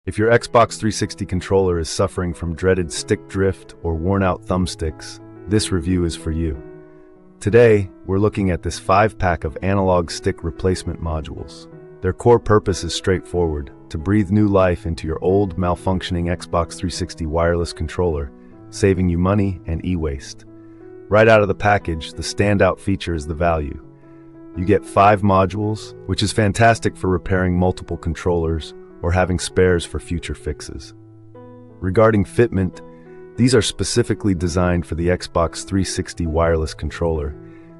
If your Xbox 360 controller is suffering from dreaded stick drift or worn-out thumbsticks, this review is for you. Today, we're looking at this 5-pack of analog stick replacement modules. Their core purpose is straightforward: to breathe new life into your old, malfunctioning Xbox 360 wireless controller, saving you money and e-waste. Right out of the package, the standout feature is the value. You get 5 modules, which is fantastic for repairing multiple controllers or having spares for future fixes. Regarding fitment, these are specifically designed for the Xbox 360 wireless controller,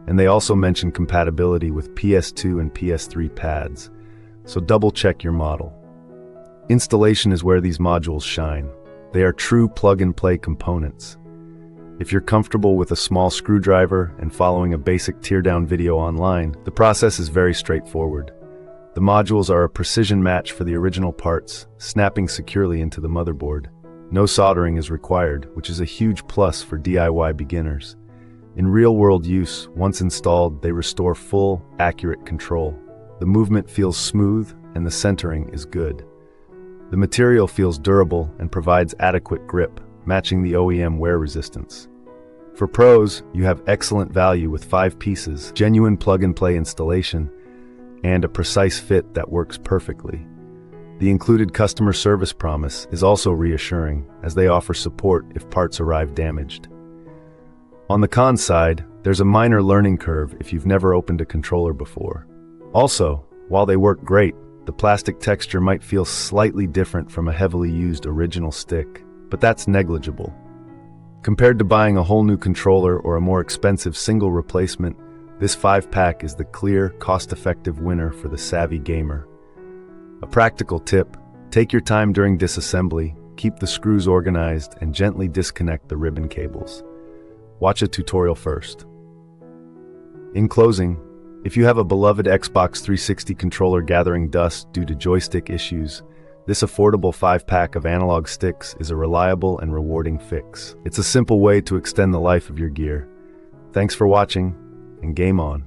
and they also mention compatibility with PS2 and PS3 pads, so double-check your model. Installation is where these modules shine. They are true plug-and-play components. If you're comfortable with a small screwdriver and following a basic teardown video online, the process is very straightforward. The modules are a precision match for the original parts, snapping securely into the motherboard. No soldering is required, which is a huge plus for DIY beginners. In real-world use, once installed, they restore full, accurate control. The movement feels smooth, and the centering is good. The material feels durable and provides adequate grip, matching the OEM wear resistance. For pros, you have excellent value with 5 pieces, genuine plug-and-play installation, and a precise fit that works perfectly. The included customer service promise is also reassuring, as they offer support if parts arrive damaged. On the con side, there's a minor learning curve if you've never opened a controller before. Also, while they work great, the plastic texture might feel slightly different from a heavily used original stick, but that's negligible. Compared to buying a whole new controller or a more expensive single replacement, this 5-pack is the clear, cost-effective winner for the savvy gamer. A practical tip: take your time during disassembly, keep the screws organized, and gently disconnect the ribbon cables. Watch a tutorial first. In closing, if you have a beloved Xbox 360 controller gathering dust due to joystick issues, this affordable 5-pack of analog sticks is a reliable and rewarding fix. It's a simple way to extend the life of your gear. Thanks for watching, and game on.